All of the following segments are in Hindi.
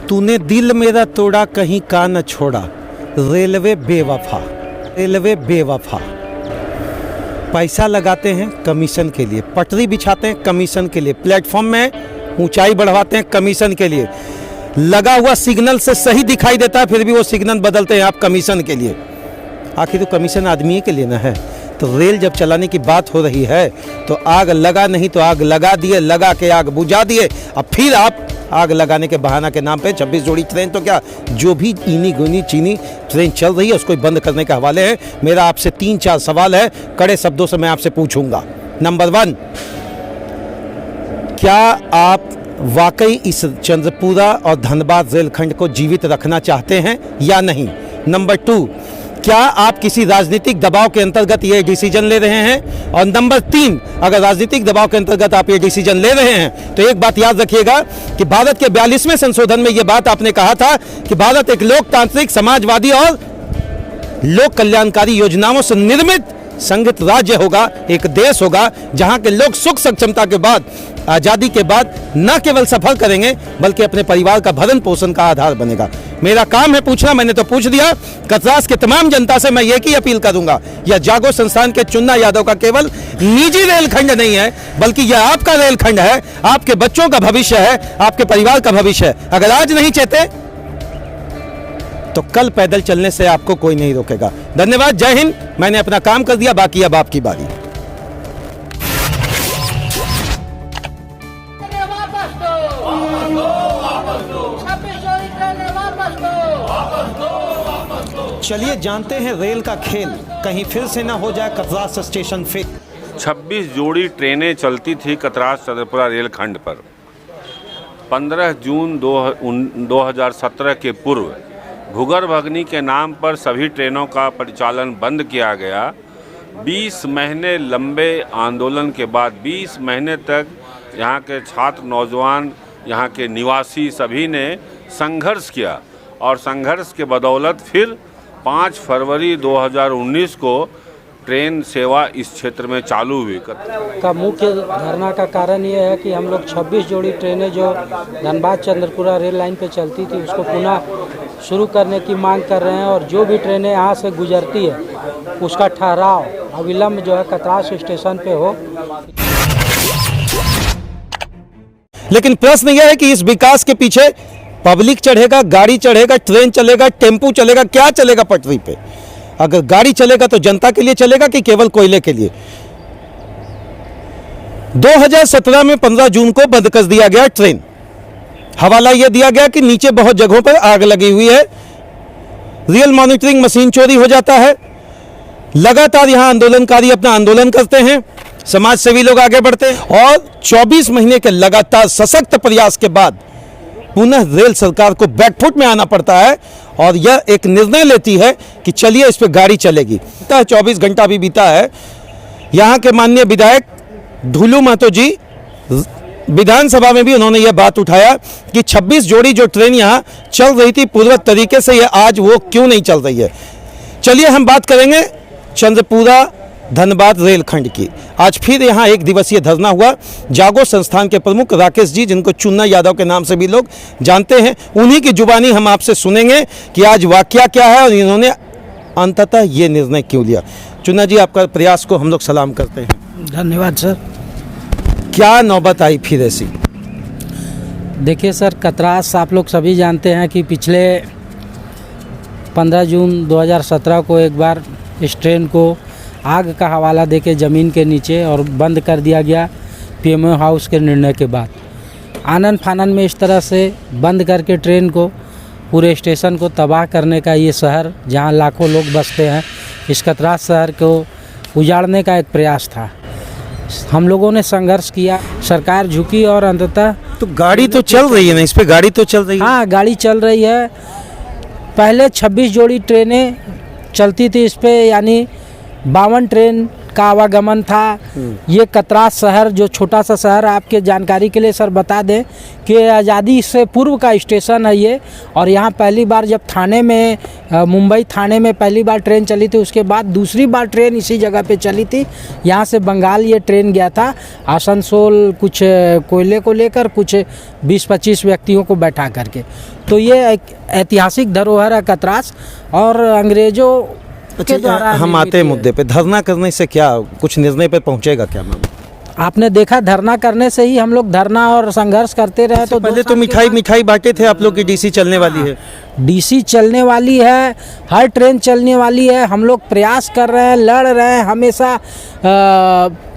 तूने दिल मेरा तोड़ा कहीं का न छोड़ा, रेलवे बेवफा, रेलवे बेवफा। पैसा लगाते हैं कमीशन के लिए, पटरी बिछाते हैं कमीशन के लिए, प्लेटफॉर्म में ऊंचाई बढ़वाते हैं कमीशन के लिए, लगा हुआ सिग्नल से सही दिखाई देता है फिर भी वो सिग्नल बदलते हैं आप कमीशन के लिए। आखिर तो कमीशन आदमी के लिए ना है। तो रेल जब चलाने की बात हो रही है तो आग लगा नहीं तो आग लगा दिए, लगा के आग बुझा दिए। अब फिर आप आग लगाने के बहाना के नाम पे 26 जोड़ी ट्रेन, तो क्या जो भी इनी गुनी चीनी ट्रेन चल रही है उसको बंद करने के हवाले है। मेरा आपसे 3-4 सवाल है, कड़े शब्दों से मैं आपसे पूछूंगा। नंबर 1, क्या आप वाकई इस चंद्रपुरा और धनबाद रेलखंड को जीवित रखना चाहते हैं या नहीं? नंबर 2, क्या आप किसी राजनीतिक दबाव के अंतर्गत ये डिसीजन ले रहे हैं? और नंबर 3, अगर राजनीतिक दबाव के अंतर्गत आप ये डिसीजन ले रहे हैं तो एक बात याद रखिएगा कि भारत के 42वें संशोधन में ये बात आपने कहा था कि भारत एक लोकतांत्रिक, समाजवादी और लोक कल्याणकारी योजनाओं से निर्मित संघित राज्य होगा, एक देश होगा जहां के लोग सुख सक्षमता के बाद, आज़ादी के बाद न केवल सफर करेंगे बल्कि अपने परिवार का भरण पोषण का आधार बनेगा। मेरा काम है पूछना, मैंने तो पूछ दिया। कतरास के तमाम जनता से मैं एक ही अपील करूंगा, यह जागो संस्थान के चुन्ना यादव का केवल निजी रेलखंड नहीं है बल्कि यह आपका रेलखंड है, आपके बच्चों का भविष्य है, आपके परिवार का भविष्य है। अगर आज नहीं चाहते तो कल पैदल चलने से आपको कोई नहीं रोकेगा। धन्यवाद, जय हिंद। मैंने अपना काम कर दिया, बाकी अब आपकी बारी। चलिए जानते हैं रेल का खेल, कहीं फिर से ना हो जाए कतरास स्टेशन फेल। 26 जोड़ी ट्रेनें चलती थी कतरास चंद्रपुरा रेलखंड पर। 15 जून 2017 के पूर्व भूगर्भ अग्नि के नाम पर सभी ट्रेनों का परिचालन बंद किया गया। 20 महीने लंबे आंदोलन के बाद 20 महीने तक यहाँ के छात्र, नौजवान, यहाँ के निवासी सभी ने संघर्ष किया और संघर्ष के बदौलत फिर 5 फरवरी 2019 को ट्रेन सेवा इस क्षेत्र में चालू हुई। का मुख्य धरना का कारण ये है कि हम लोग 26 जोड़ी ट्रेनें जो धनबाद चंद्रपुरा रेल लाइन पे चलती थी उसको पुनः शुरू करने की मांग कर रहे हैं और जो भी ट्रेनें यहाँ से गुजरती है उसका ठहराव अविलंब जो है कतरास स्टेशन पे हो। लेकिन प्रश्न यह है कि इस विकास के पीछे पब्लिक चढ़ेगा, गाड़ी चढ़ेगा, ट्रेन चलेगा, टेम्पू चलेगा, क्या चलेगा पटरी पे? अगर गाड़ी चलेगा तो जनता के लिए चलेगा कि केवल कोयले के लिए? 2017 में 15 जून को बंद कर दिया गया ट्रेन। हवाला यह दिया गया कि नीचे बहुत जगहों पर आग लगी हुई है, रियल मॉनिटरिंग मशीन चोरी हो जाता है। लगातार यहां आंदोलनकारी अपना आंदोलन करते हैं, समाज सेवी लोग आगे बढ़ते हैं और 24 महीने के लगातार सशक्त प्रयास के बाद पुनः रेल सरकार को बैकफुट में आना पड़ता है और यह एक निर्णय लेती है कि चलिए इस पे गाड़ी चलेगी। 24 घंटा भी बीता है। यहाँ के माननीय विधायक ढुलू महतो जी विधानसभा में भी उन्होंने यह बात उठाया कि 26 जोड़ी जो ट्रेन यहाँ चल रही थी पूर्ववत तरीके से, यह आज वो क्यों नहीं चल रही है। चलिए हम बात करेंगे चंद्रपुरा धनबाद रेलखंड की। आज फिर यहाँ एक दिवसीय धरना हुआ। जागो संस्थान के प्रमुख राकेश जी, जिनको चुन्ना यादव के नाम से भी लोग जानते हैं, उन्हीं की जुबानी हम आपसे सुनेंगे कि आज वाकया क्या है और इन्होंने अंततः ये निर्णय क्यों लिया। चुन्ना जी, आपका प्रयास को हम लोग सलाम करते हैं। धन्यवाद सर। क्या नौबत आई फिर ऐसी? देखिए सर, कतरास आप लोग सभी जानते हैं कि पिछले 15 जून 2017 को एक बार इस ट्रेन को आग का हवाला देके ज़मीन के नीचे और बंद कर दिया गया पीएमओ हाउस के निर्णय के बाद। आनन फानन में इस तरह से बंद करके ट्रेन को, पूरे स्टेशन को तबाह करने का ये शहर जहां लाखों लोग बसते हैं, इस कतरास शहर को उजाड़ने का एक प्रयास था। हम लोगों ने संघर्ष किया, सरकार झुकी और अंततः तो गाड़ी तो चल रही है ना, इस पे गाड़ी तो चल रही है। हाँ, गाड़ी चल रही है। पहले 26 जोड़ी ट्रेनें चलती थी इस पे, यानी 52 ट्रेन का आवागमन था। ये कतरास शहर जो छोटा सा शहर, आपके जानकारी के लिए सर बता दें कि आज़ादी से पूर्व का स्टेशन है ये। और यहाँ पहली बार जब थाने में मुंबई थाने में पहली बार ट्रेन चली थी, उसके बाद दूसरी बार ट्रेन इसी जगह पे चली थी। यहाँ से बंगाल ये ट्रेन गया था, आसनसोल कुछ कोयले को लेकर, कुछ 20-25 व्यक्तियों को बैठा करके। तो ये एक ऐतिहासिक धरोहर है कतरास, और अंग्रेज़ों के द्वारा। हम आते हैं मुद्दे पे, धरना करने से क्या कुछ निर्णय पे पहुंचेगा क्या मैम? आपने देखा धरना करने से ही हम लोग धरना और संघर्ष करते रहे। तो पहले तो मिठाई बांटे थे आप लोग की डीसी चलने वाली है। डीसी चलने वाली है, हर ट्रेन चलने वाली है। हम लोग प्रयास कर रहे हैं, लड़ रहे हैं हमेशा।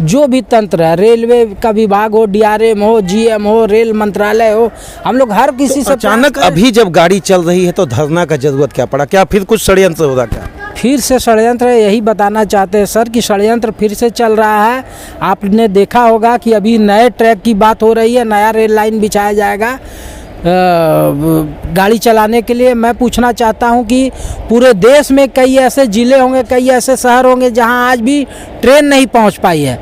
जो भी तंत्र है, रेलवे का विभाग हो, डीआरएम हो, जीएम हो, रेल मंत्रालय हो, हम लोग हर किसी से। अचानक अभी जब गाड़ी चल रही है तो धरना का जरूरत क्या पड़ा? क्या फिर कुछ षड्यंत्र हो रहा क्या? फिर से षड्यंत्र, यही बताना चाहते हैं सर कि षड्यंत्र फिर से चल रहा है। आपने देखा होगा कि अभी नए ट्रैक की बात हो रही है, नया रेल लाइन बिछाया जाएगा गाड़ी चलाने के लिए। मैं पूछना चाहता हूं कि पूरे देश में कई ऐसे ज़िले होंगे, कई ऐसे शहर होंगे जहां आज भी ट्रेन नहीं पहुंच पाई है।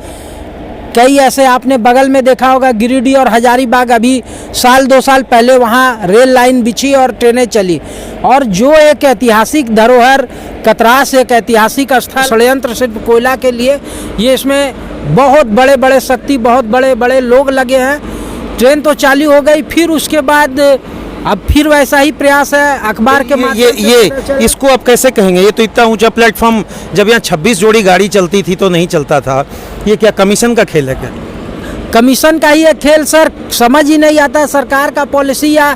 कई ऐसे आपने बगल में देखा होगा, गिरिडीह और हजारीबाग, अभी 1-2 साल पहले वहाँ रेल लाइन बिछी और ट्रेनें चली। और जो एक ऐतिहासिक धरोहर कतरास, एक ऐतिहासिक स्थल, षड्यंत्र सिर्फ कोयला के लिए, ये इसमें बहुत बड़े बड़े शक्ति, बहुत बड़े बड़े लोग लगे हैं। ट्रेन तो चालू हो गई, फिर उसके बाद अब फिर वैसा ही प्रयास है अखबार के माध्यम से। ये इसको आप कैसे कहेंगे? ये तो इतना ऊंचा प्लेटफॉर्म, जब यहाँ 26 जोड़ी गाड़ी चलती थी तो नहीं चलता था। ये क्या कमीशन का खेल है क्या? कमीशन का ही एक खेल सर, समझ ही नहीं आता सरकार का पॉलिसी या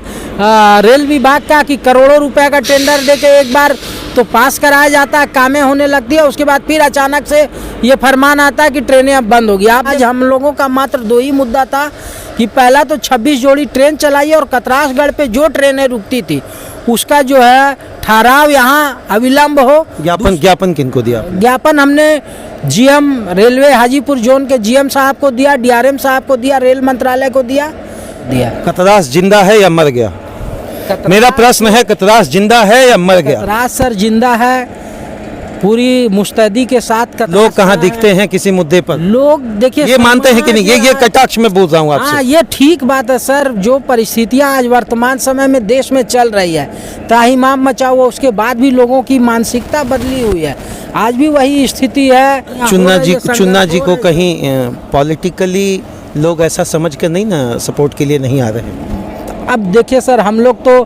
रेल विभाग का कि करोड़ों रुपए का टेंडर देके एक बार तो पास कराया जाता है, कामें होने लगती है, उसके बाद फिर अचानक से ये फरमान आता है कि ट्रेनें अब बंद होगी। आज हम लोगों का मात्र 2 ही मुद्दा था कि पहला तो 26 जोड़ी ट्रेन चलाई और कतरासगढ़ पे जो ट्रेनें रुकती थी उसका जो है ठहराव यहाँ अविलंब हो। ज्ञापन किनको दिया? ज्ञापन हमने जीएम रेलवे हाजीपुर जोन के जीएम साहब को दिया, डीआरएम साहब को दिया, रेल मंत्रालय को दिया। कतरास जिंदा है या मर गया? मेरा प्रश्न है, कतरास जिंदा है या मर गया? कतरास सर जिंदा है, पूरी मुस्तैदी के साथ। लोग कहाँ दिखते हैं किसी मुद्दे पर? लोग देखिए ये मानते हैं कि नहीं? ये कटाक्ष में बोल रहा हूँ आपसे। हाँ, ये ठीक बात है सर। जो परिस्थितियाँ आज वर्तमान समय में देश में चल रही है, त्राहिमाम मचा हुआ, उसके बाद भी लोगों की मानसिकता बदली हुई है। आज भी वही स्थिति है। चुन्ना जी को कहीं पॉलिटिकली लोग ऐसा समझ कर नहीं ना सपोर्ट के लिए नहीं आ रहे हैं? अब देखिए सर, हम लोग तो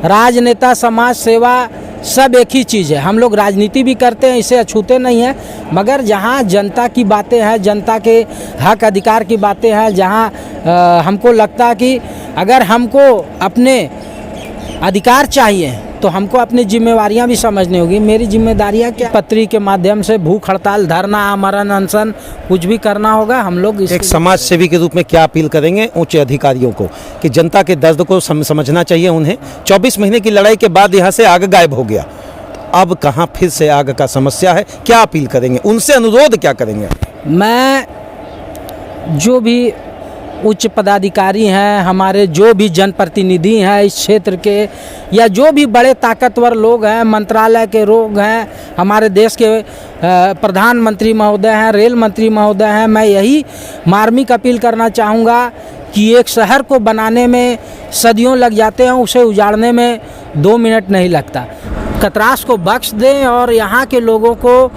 राजनेता, समाज सेवा सब एक ही चीज़ है। हम लोग राजनीति भी करते हैं, इसे अछूते नहीं हैं, मगर जहाँ जनता की बातें हैं, जनता के हक अधिकार की बातें हैं, जहाँ हमको लगता है कि अगर हमको अपने अधिकार चाहिए तो हमको अपनी जिम्मेवारियां भी समझनी होगी। मेरी जिम्मेदारियां क्या? पत्री के माध्यम से भूख हड़ताल, धरना, आमरण अनशन कुछ भी करना होगा। हम लोग एक समाज सेवी के रूप में क्या अपील करेंगे उच्च अधिकारियों को कि जनता के दर्द को समझना चाहिए उन्हें? 24 महीने की लड़ाई के बाद यहाँ से आग गायब हो गया, अब कहाँ फिर से आग का समस्या है? क्या अपील करेंगे उनसे, अनुरोध क्या करेंगे? मैं जो भी उच्च पदाधिकारी हैं, हमारे जो भी जनप्रतिनिधि हैं इस क्षेत्र के, या जो भी बड़े ताकतवर लोग हैं, मंत्रालय के लोग हैं, हमारे देश के प्रधानमंत्री महोदय हैं, रेल मंत्री महोदय हैं, मैं यही मार्मिक अपील करना चाहूँगा कि एक शहर को बनाने में सदियों लग जाते हैं, उसे उजाड़ने में 2 मिनट नहीं लगता। कतरास को बख्श दें और यहाँ के लोगों को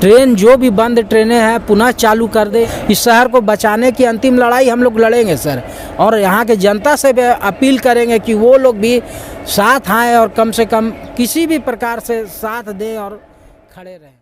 ट्रेन, जो भी बंद ट्रेनें हैं, पुनः चालू कर दे। इस शहर को बचाने की अंतिम लड़ाई हम लोग लड़ेंगे सर, और यहाँ के जनता से भी अपील करेंगे कि वो लोग भी साथ आएँ और कम से कम किसी भी प्रकार से साथ दें और खड़े रहें।